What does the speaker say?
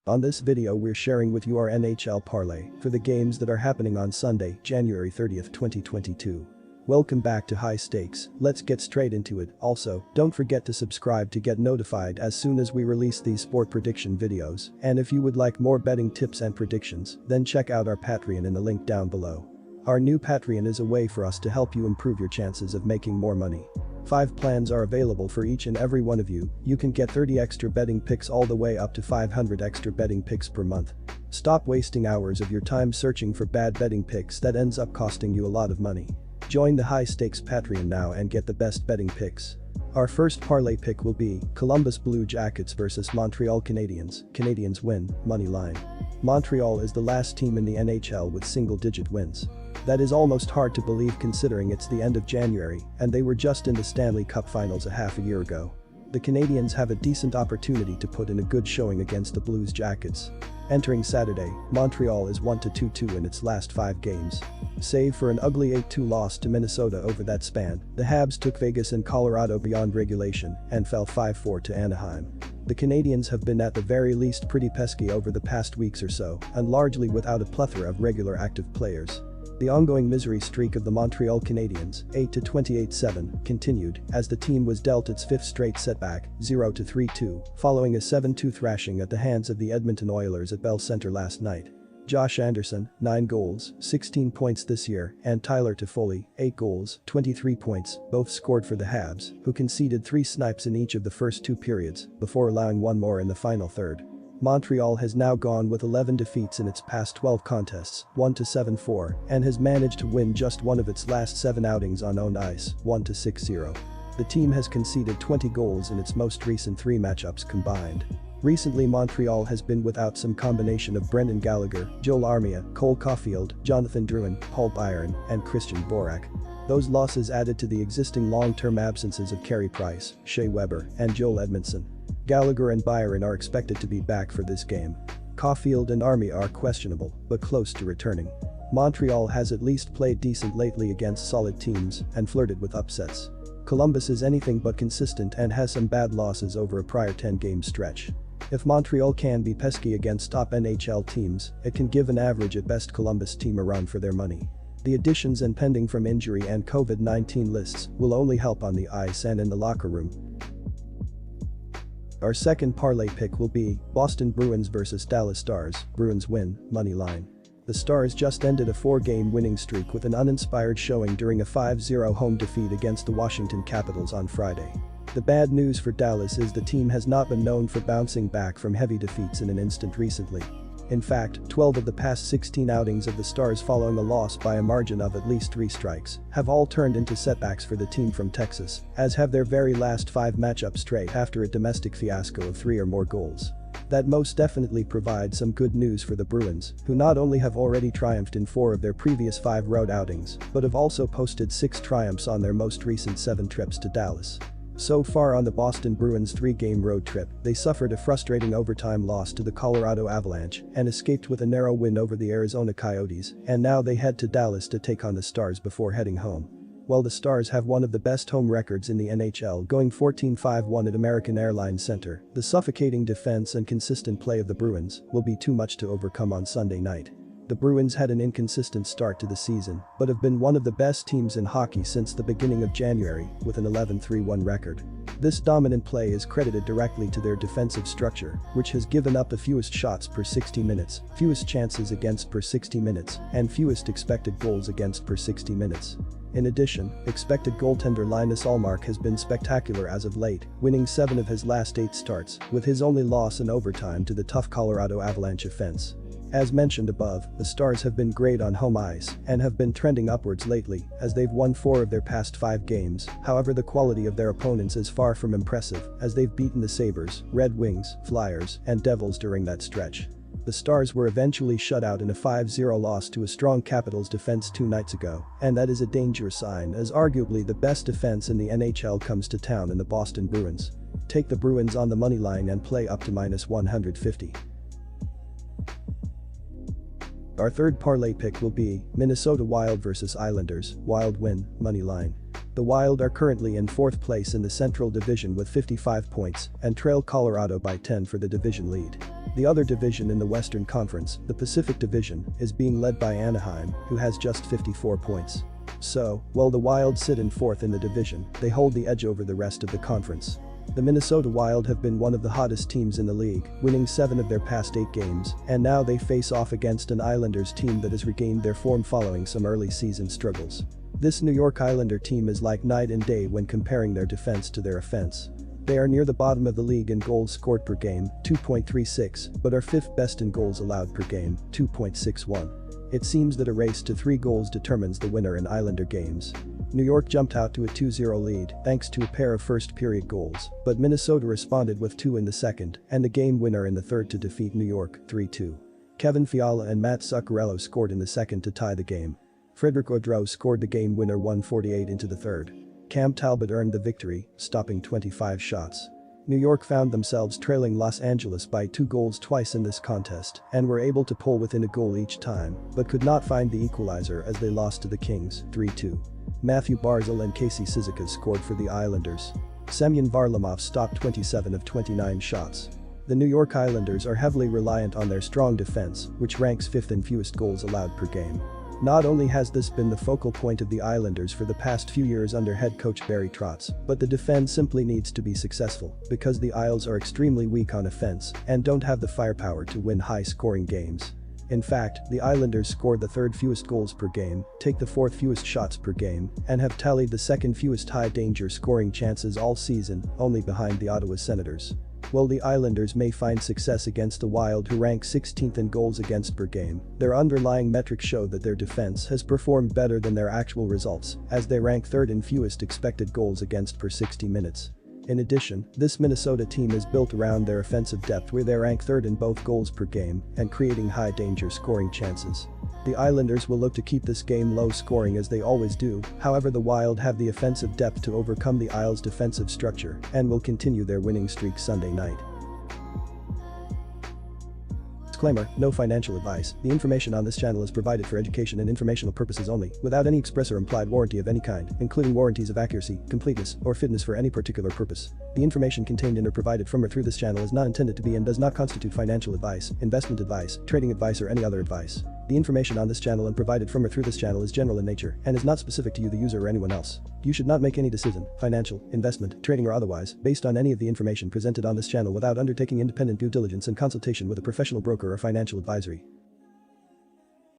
On this video we're sharing with you our NHL Parlay for the games that are happening on Sunday, January 30th, 2022. Welcome back to High Stakes, let's get straight into it. Also, don't forget to subscribe to get notified as soon as we release these sport prediction videos, and if you would like more betting tips and predictions, then check out our Patreon in the link down below. Our new Patreon is a way for us to help you improve your chances of making more money. 5 plans are available for each and every one of you. You can get 30 extra betting picks all the way up to 500 extra betting picks per month. Stop wasting hours of your time searching for bad betting picks that ends up costing you a lot of money. Join the High Stakes Patreon now and get the best betting picks. Our first parlay pick will be Columbus Blue Jackets vs Montreal Canadiens. Canadiens win, money line. Montreal is the last team in the NHL with single-digit wins. That is almost hard to believe considering it's the end of January and they were just in the Stanley Cup Finals a half a year ago. The Canadiens have a decent opportunity to put in a good showing against the Blues Jackets. Entering Saturday, Montreal is 1-2-2 in its last 5 games. Save for an ugly 8-2 loss to Minnesota over that span, the Habs took Vegas and Colorado beyond regulation and fell 5-4 to Anaheim. The Canadiens have been at the very least pretty pesky over the past weeks or so, and largely without a plethora of regular active players. The ongoing misery streak of the Montreal Canadiens, 8-28-7, continued as the team was dealt its 5th straight setback, 0-3-2, following a 7-2 thrashing at the hands of the Edmonton Oilers at Bell Center last night. Josh Anderson, 9 goals, 16 points this year, and Tyler Toffoli, 8 goals, 23 points, both scored for the Habs, who conceded 3 snipes in each of the first 2 periods, before allowing 1 more in the final third. Montreal has now gone with 11 defeats in its past 12 contests, 1-7-4, and has managed to win just one of its last 7 outings on own ice, 1-6-0. The team has conceded 20 goals in its most recent 3 matchups combined. Recently Montreal has been without some combination of Brendan Gallagher, Joel Armia, Cole Caulfield, Jonathan Drouin, Paul Byron, and Christian Borak. Those losses added to the existing long-term absences of Carey Price, Shea Weber, and Joel Edmondson. Gallagher and Byron are expected to be back for this game. Caulfield and Armia are questionable, but close to returning. Montreal has at least played decent lately against solid teams and flirted with upsets. Columbus is anything but consistent and has some bad losses over a prior 10-game stretch. If Montreal can be pesky against top NHL teams, it can give an average at best Columbus team a run for their money. The additions and pending from injury and COVID-19 lists will only help on the ice and in the locker room. Our second parlay pick will be Boston Bruins vs Dallas Stars. Bruins win, money line. The Stars just ended a 4-game winning streak with an uninspired showing during a 5-0 home defeat against the Washington Capitals on Friday. The bad news for Dallas is the team has not been known for bouncing back from heavy defeats in an instant recently. In fact, 12 of the past 16 outings of the Stars following a loss by a margin of at least 3 strikes have all turned into setbacks for the team from Texas, as have their very last 5 matchups straight after a domestic fiasco of 3 or more goals. That most definitely provides some good news for the Bruins, who not only have already triumphed in 4 of their previous 5 road outings, but have also posted 6 triumphs on their most recent 7 trips to Dallas. So far on the Boston Bruins' 3-game road trip, they suffered a frustrating overtime loss to the Colorado Avalanche and escaped with a narrow win over the Arizona Coyotes, and now they head to Dallas to take on the Stars before heading home. While the Stars have one of the best home records in the NHL, going 14-5-1 at American Airlines Center, the suffocating defense and consistent play of the Bruins will be too much to overcome on Sunday night. The Bruins had an inconsistent start to the season, but have been one of the best teams in hockey since the beginning of January, with an 11-3-1 record. This dominant play is credited directly to their defensive structure, which has given up the fewest shots per 60 minutes, fewest chances against per 60 minutes, and fewest expected goals against per 60 minutes. In addition, expected goaltender Linus Ullmark has been spectacular as of late, winning 7 of his last 8 starts, with his only loss in overtime to the tough Colorado Avalanche offense. As mentioned above, the Stars have been great on home ice and have been trending upwards lately as they've won 4 of their past 5 games. However, the quality of their opponents is far from impressive as they've beaten the Sabres, Red Wings, Flyers, and Devils during that stretch. The Stars were eventually shut out in a 5-0 loss to a strong Capitals defense 2 nights ago, and that is a dangerous sign as arguably the best defense in the NHL comes to town in the Boston Bruins. Take the Bruins on the money line and play up to -150. Our third parlay pick will be Minnesota Wild vs Islanders. Wild win, money line. The Wild are currently in 4th place in the Central Division with 55 points and trail Colorado by 10 for the division lead. The other division in the Western Conference, the Pacific Division, is being led by Anaheim, who has just 54 points. So, while the Wild sit in fourth in the division, they hold the edge over the rest of the conference. The Minnesota Wild have been one of the hottest teams in the league, winning 7 of their past 8 games, and now they face off against an Islanders team that has regained their form following some early season struggles. This New York Islander team is like night and day when comparing their defense to their offense. They are near the bottom of the league in goals scored per game, 2.36, but are 5th best in goals allowed per game, 2.61. It seems that a race to 3 goals determines the winner in Islander games. New York jumped out to a 2-0 lead thanks to a pair of first-period goals, but Minnesota responded with 2 in the second and the game winner in the third to defeat New York, 3-2. Kevin Fiala and Matt Zuccarello scored in the second to tie the game. Frederick Gaudreau scored the game winner 1:48 into the third. Cam Talbot earned the victory, stopping 25 shots. New York found themselves trailing Los Angeles by 2 goals twice in this contest and were able to pull within a goal each time, but could not find the equalizer as they lost to the Kings, 3-2. Matthew Barzal and Casey Cizikas scored for the Islanders. Semyon Varlamov stopped 27 of 29 shots. The New York Islanders are heavily reliant on their strong defense, which ranks 5th in fewest goals allowed per game. Not only has this been the focal point of the Islanders for the past few years under head coach Barry Trotz, but the defense simply needs to be successful because the Isles are extremely weak on offense and don't have the firepower to win high-scoring games. In fact, the Islanders score the 3rd fewest goals per game, take the 4th fewest shots per game, and have tallied the 2nd fewest high-danger scoring chances all season, only behind the Ottawa Senators. While the Islanders may find success against the Wild, who rank 16th in goals against per game, their underlying metrics show that their defense has performed better than their actual results, as they rank 3rd in fewest expected goals against per 60 minutes. In addition, this Minnesota team is built around their offensive depth, where they rank 3rd in both goals per game and creating high-danger scoring chances. The Islanders will look to keep this game low-scoring as they always do, however the Wild have the offensive depth to overcome the Isles' defensive structure and will continue their winning streak Sunday night. Disclaimer: no financial advice. The information on this channel is provided for education and informational purposes only, without any express or implied warranty of any kind, including warranties of accuracy, completeness, or fitness for any particular purpose. The information contained in or provided from or through this channel is not intended to be and does not constitute financial advice, investment advice, trading advice, or any other advice. The information on this channel and provided from or through this channel is general in nature and is not specific to you, the user, or anyone else. You should not make any decision, financial, investment, trading, or otherwise, based on any of the information presented on this channel without undertaking independent due diligence and consultation with a professional broker or financial advisory.